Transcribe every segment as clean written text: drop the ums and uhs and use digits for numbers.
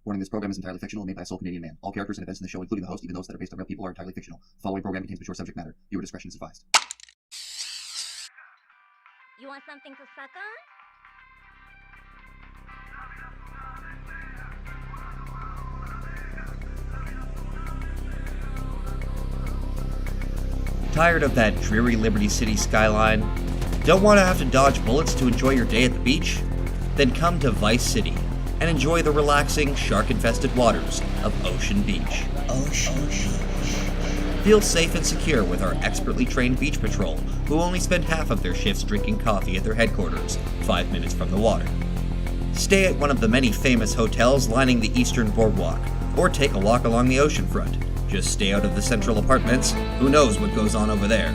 Warning, this program is entirely fictional and made by a sole Canadian man. All characters and events in the show, including the host, even those that are based on real people, are entirely fictional. The following program contains mature subject matter. Viewer discretion is advised. You want something to suck on? Tired of that dreary Liberty City skyline? Don't want to have to dodge bullets to enjoy your day at the beach? Then come to Vice City and enjoy the relaxing, shark-infested waters of Ocean Beach. Feel safe and secure with our expertly trained beach patrol, who only spend half of their shifts drinking coffee at their headquarters, 5 minutes from the water. Stay at one of the many famous hotels lining the eastern boardwalk, or take a walk along the oceanfront. Just stay out of the central apartments. Who knows what goes on over there?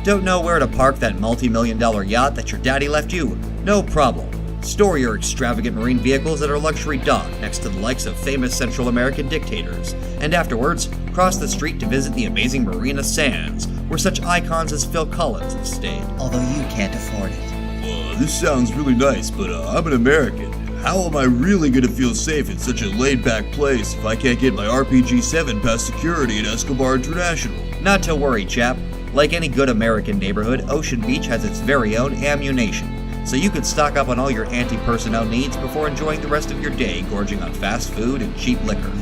Don't know where to park that multi-million-dollar yacht that your daddy left you? No problem. Store your extravagant marine vehicles at our luxury dock next to the likes of famous Central American dictators, and afterwards, cross the street to visit the amazing Marina Sands, where such icons as Phil Collins have stayed. Although you can't afford it. This sounds really nice, but I'm an American. How am I really gonna feel safe in such a laid-back place if I can't get my RPG-7 past security at Escobar International? Not to worry, chap. Like any good American neighborhood, Ocean Beach has its very own ammunition, so you can stock up on all your anti-personnel needs before enjoying the rest of your day gorging on fast food and cheap liquor.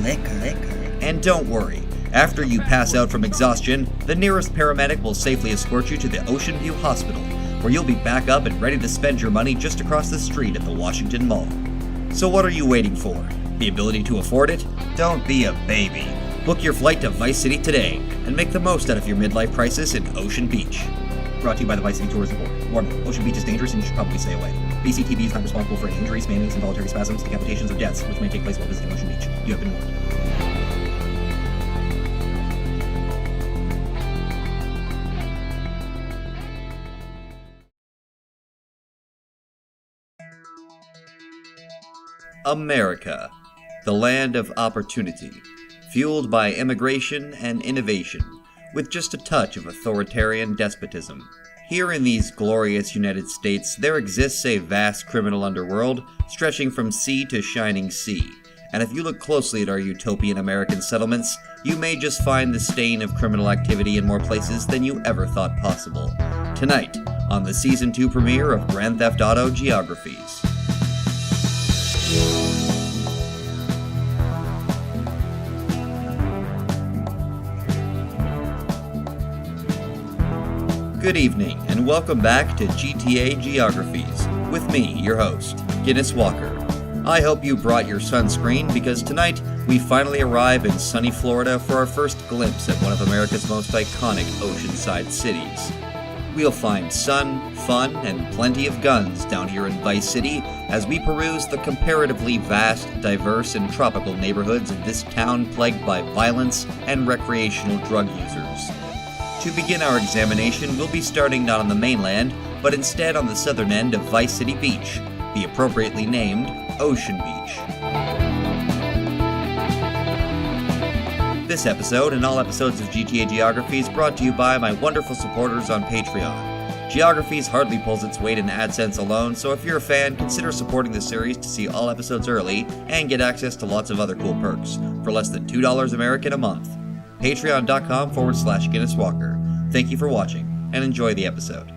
And don't worry, after you pass out from exhaustion, the nearest paramedic will safely escort you to the Ocean View Hospital, where you'll be back up and ready to spend your money just across the street at the Washington Mall. So what are you waiting for? The ability to afford it? Don't be a baby. Book your flight to Vice City today, and make the most out of your midlife crisis in Ocean Beach. Brought to you by the Vice City Tourism Board. Warning, Ocean Beach is dangerous and you should probably stay away. BCTV is not responsible for any injuries, maimings, involuntary spasms, decapitations, or deaths, which may take place while visiting Ocean Beach. You have been warned. America, the land of opportunity, fueled by immigration and innovation, with just a touch of authoritarian despotism. Here in these glorious United States, there exists a vast criminal underworld stretching from sea to shining sea, and if you look closely at our utopian American settlements, you may just find the stain of criminal activity in more places than you ever thought possible. Tonight, on the Season 2 premiere of Grand Theft Auto Geographies. Good evening, and welcome back to GTA Geographies, with me, your host, Guiness Walker. I hope you brought your sunscreen, because tonight we finally arrive in sunny Florida for our first glimpse at one of America's most iconic oceanside cities. We'll find sun, fun, and plenty of guns down here in Vice City as we peruse the comparatively vast, diverse, and tropical neighborhoods of this town plagued by violence and recreational drug users. To begin our examination, we'll be starting not on the mainland, but instead on the southern end of Vice City Beach, the appropriately named Ocean Beach. This episode and all episodes of GTA Geography is brought to you by my wonderful supporters on Patreon. Geographies hardly pulls its weight in AdSense alone, so if you're a fan, consider supporting the series to see all episodes early and get access to lots of other cool perks for less than $2 American a month. Patreon.com/Guiness Walker. Thank you for watching, and enjoy the episode.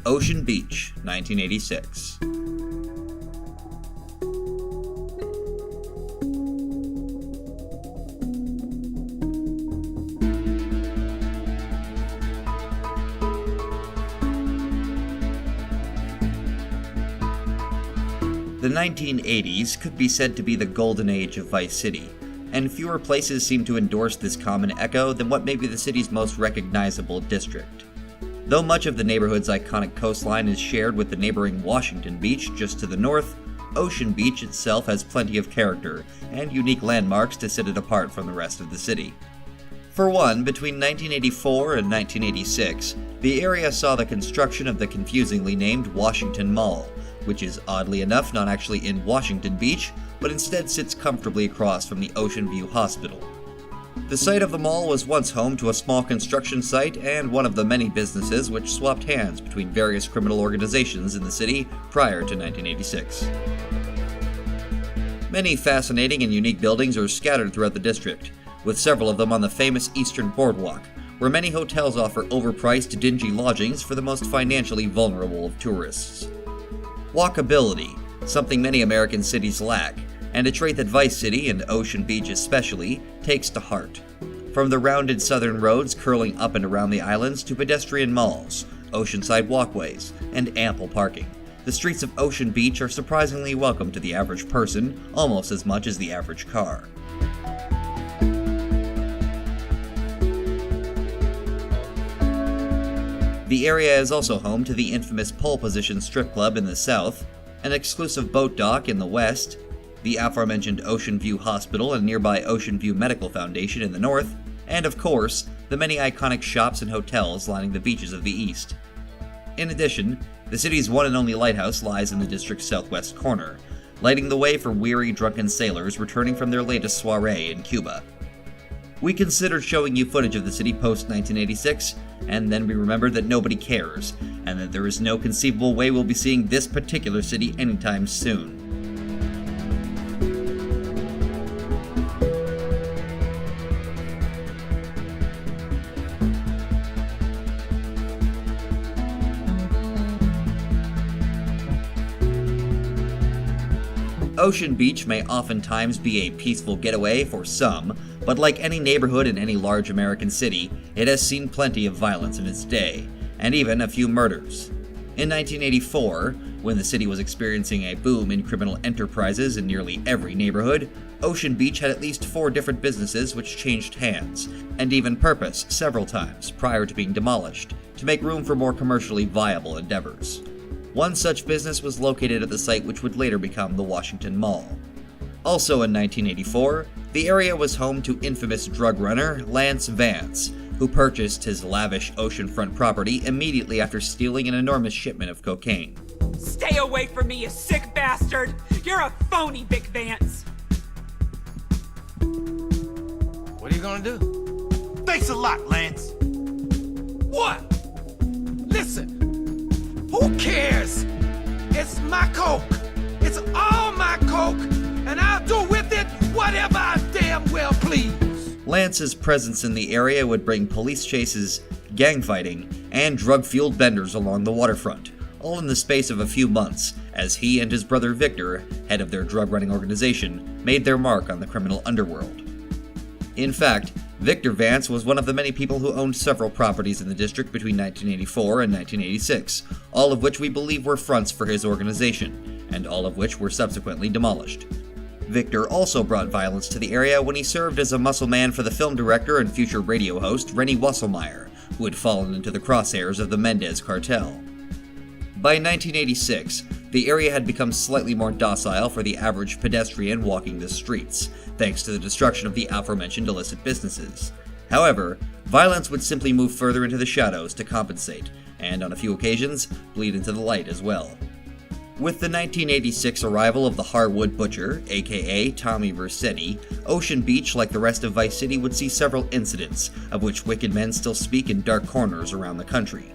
Ocean Beach, 1986. The 1980s could be said to be the golden age of Vice City, and fewer places seem to endorse this common echo than what may be the city's most recognizable district. Though much of the neighborhood's iconic coastline is shared with the neighboring Washington Beach just to the north, Ocean Beach itself has plenty of character and unique landmarks to set it apart from the rest of the city. For one, between 1984 and 1986, the area saw the construction of the confusingly named Washington Mall, which is oddly enough not actually in Washington Beach, but instead sits comfortably across from the Ocean View Hospital. The site of the mall was once home to a small construction site and one of the many businesses which swapped hands between various criminal organizations in the city prior to 1986. Many fascinating and unique buildings are scattered throughout the district, with several of them on the famous Eastern Boardwalk, where many hotels offer overpriced, dingy lodgings for the most financially vulnerable of tourists. Walkability, something many American cities lack, and a trait that Vice City, and Ocean Beach especially, takes to heart. From the rounded southern roads curling up and around the islands to pedestrian malls, oceanside walkways, and ample parking, the streets of Ocean Beach are surprisingly welcome to the average person, almost as much as the average car. The area is also home to the infamous Pole Position strip club in the south, an exclusive boat dock in the west, the aforementioned Ocean View Hospital and nearby Ocean View Medical Foundation in the north, and of course, the many iconic shops and hotels lining the beaches of the east. In addition, the city's one and only lighthouse lies in the district's southwest corner, lighting the way for weary, drunken sailors returning from their latest soiree in Cuba. We considered showing you footage of the city post-1986, and then we remembered that nobody cares, and that there is no conceivable way we'll be seeing this particular city anytime soon. Ocean Beach may oftentimes be a peaceful getaway for some, but like any neighborhood in any large American city, it has seen plenty of violence in its day, and even a few murders. In 1984, when the city was experiencing a boom in criminal enterprises in nearly every neighborhood, Ocean Beach had at least 4 different businesses which changed hands, and even purpose several times prior to being demolished, to make room for more commercially viable endeavors. One such business was located at the site which would later become the Washington Mall. Also in 1984, the area was home to infamous drug runner Lance Vance, who purchased his lavish oceanfront property immediately after stealing an enormous shipment of cocaine. Stay away from me, you sick bastard! You're a phony, Vic Vance! What are you gonna do? Thanks a lot, Lance. What? Listen, who cares? It's my coke. It's all my coke, and I'll do with it whatever I damn well please. Lance's presence in the area would bring police chases, gang fighting, and drug-fueled benders along the waterfront, all in the space of a few months, as he and his brother Victor, head of their drug-running organization, made their mark on the criminal underworld. In fact, Victor Vance was one of the many people who owned several properties in the district between 1984 and 1986, all of which we believe were fronts for his organization, and all of which were subsequently demolished. Victor also brought violence to the area when he served as a muscle man for the film director and future radio host Rennie Wasselmeyer, who had fallen into the crosshairs of the Mendez cartel. By 1986, the area had become slightly more docile for the average pedestrian walking the streets, thanks to the destruction of the aforementioned illicit businesses. However, violence would simply move further into the shadows to compensate, and on a few occasions, bleed into the light as well. With the 1986 arrival of the Harwood Butcher, aka Tommy Vercetti, Ocean Beach, like the rest of Vice City, would see several incidents, of which wicked men still speak in dark corners around the country.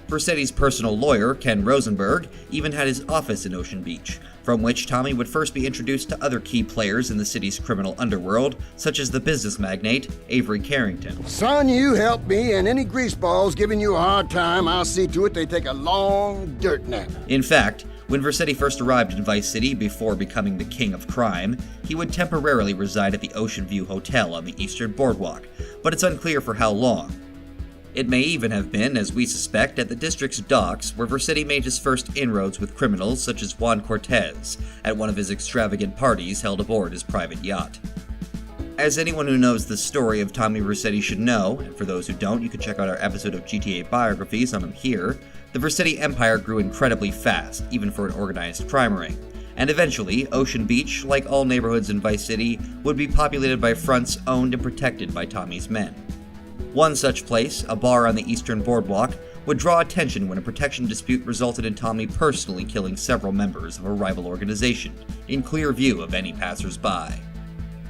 Vercetti's personal lawyer, Ken Rosenberg, even had his office in Ocean Beach, from which Tommy would first be introduced to other key players in the city's criminal underworld, such as the business magnate Avery Carrington. Son, you help me, and any greaseballs giving you a hard time, I'll see to it they take a long dirt nap. In fact, when Vercetti first arrived in Vice City before becoming the king of crime, he would temporarily reside at the Ocean View Hotel on the Eastern Boardwalk, but it's unclear for how long. It may even have been, as we suspect, at the district's docks where Vercetti made his first inroads with criminals such as Juan Cortez at one of his extravagant parties held aboard his private yacht. As anyone who knows the story of Tommy Vercetti should know, and for those who don't, you can check out our episode of GTA Biographies on him here, the Vercetti empire grew incredibly fast, even for an organized crime ring, and eventually, Ocean Beach, like all neighborhoods in Vice City, would be populated by fronts owned and protected by Tommy's men. One such place, a bar on the Eastern Boardwalk, would draw attention when a protection dispute resulted in Tommy personally killing several members of a rival organization, in clear view of any passers-by.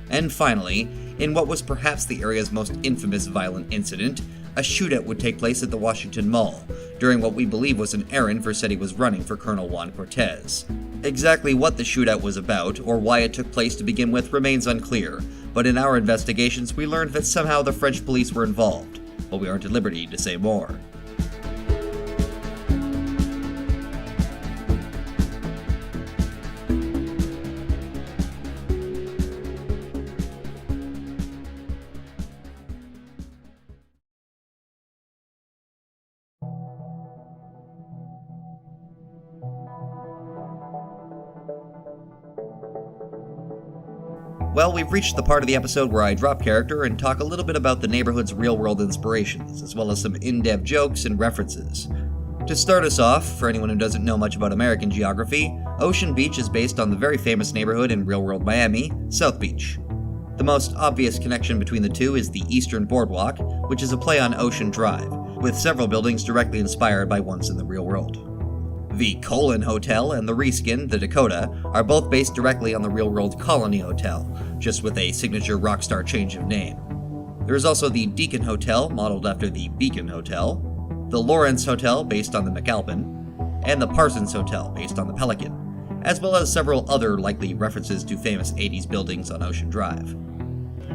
And finally, in what was perhaps the area's most infamous violent incident, a shootout would take place at the Washington Mall, during what we believe was an errand Vercetti was running for Colonel Juan Cortez. Exactly what the shootout was about, or why it took place to begin with, remains unclear, but in our investigations we learned that somehow the French police were involved, but we aren't at liberty to say more. Well, we've reached the part of the episode where I drop character and talk a little bit about the neighborhood's real-world inspirations, as well as some in-depth jokes and references. To start us off, for anyone who doesn't know much about American geography, Ocean Beach is based on the very famous neighborhood in real-world Miami, South Beach. The most obvious connection between the two is the Eastern Boardwalk, which is a play on Ocean Drive, with several buildings directly inspired by ones in the real world. The Colon Hotel and the Reskin, the Dakota, are both based directly on the real-world Colony Hotel, just with a signature Rockstar change of name. There is also the Deacon Hotel, modeled after the Beacon Hotel, the Lawrence Hotel, based on the McAlpin, and the Parsons Hotel, based on the Pelican, as well as several other likely references to famous 80s buildings on Ocean Drive.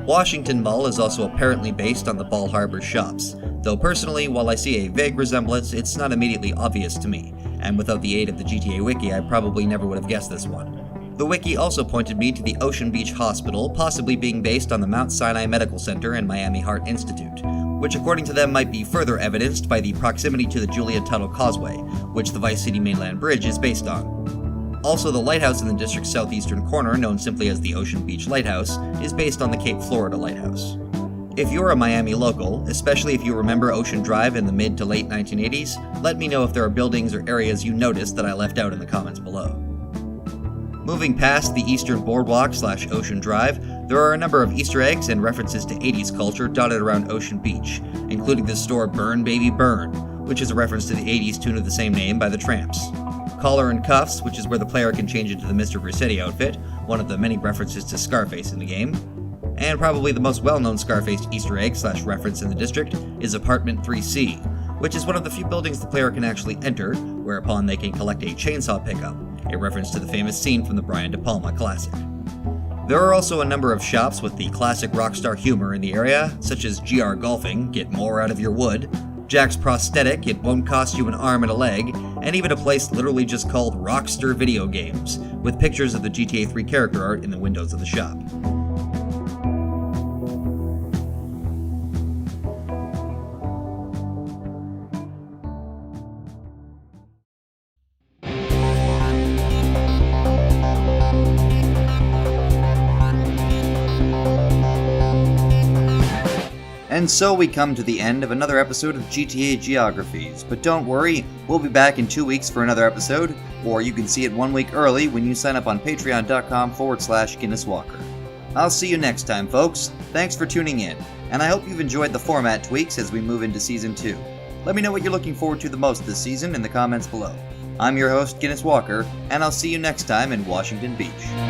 Washington Mall is also apparently based on the Bal Harbour Shops, though personally, while I see a vague resemblance, it's not immediately obvious to me, and without the aid of the GTA Wiki, I probably never would have guessed this one. The Wiki also pointed me to the Ocean Beach Hospital, possibly being based on the Mount Sinai Medical Center and Miami Heart Institute, which according to them might be further evidenced by the proximity to the Julia Tuttle Causeway, which the Vice City Mainland Bridge is based on. Also, the lighthouse in the district's southeastern corner, known simply as the Ocean Beach Lighthouse, is based on the Cape Florida Lighthouse. If you're a Miami local, especially if you remember Ocean Drive in the mid to late 1980s, let me know if there are buildings or areas you noticed that I left out in the comments below. Moving past the Eastern Boardwalk/Ocean Drive, there are a number of Easter eggs and references to 80s culture dotted around Ocean Beach, including the store Burn Baby Burn, which is a reference to the 80s tune of the same name by the Tramps. Collar and Cuffs, which is where the player can change into the Mr. Vercetti outfit, one of the many references to Scarface in the game. And probably the most well-known Scarface Easter egg/reference in the district is Apartment 3C, which is one of the few buildings the player can actually enter, whereupon they can collect a chainsaw pickup, a reference to the famous scene from the Brian De Palma classic. There are also a number of shops with the classic Rockstar humor in the area, such as GR Golfing, get more out of your wood, Jack's Prosthetic, it won't cost you an arm and a leg, and even a place literally just called Rockstar Video Games, with pictures of the GTA 3 character art in the windows of the shop. And so we come to the end of another episode of GTA Geographies, but don't worry, we'll be back in 2 weeks for another episode, or you can see it 1 week early when you sign up on patreon.com/Guinness Walker. I'll see you next time, folks. Thanks for tuning in, and I hope you've enjoyed the format tweaks as we move into Season 2. Let me know what you're looking forward to the most this season in the comments below. I'm your host, Guinness Walker, and I'll see you next time in Washington Beach.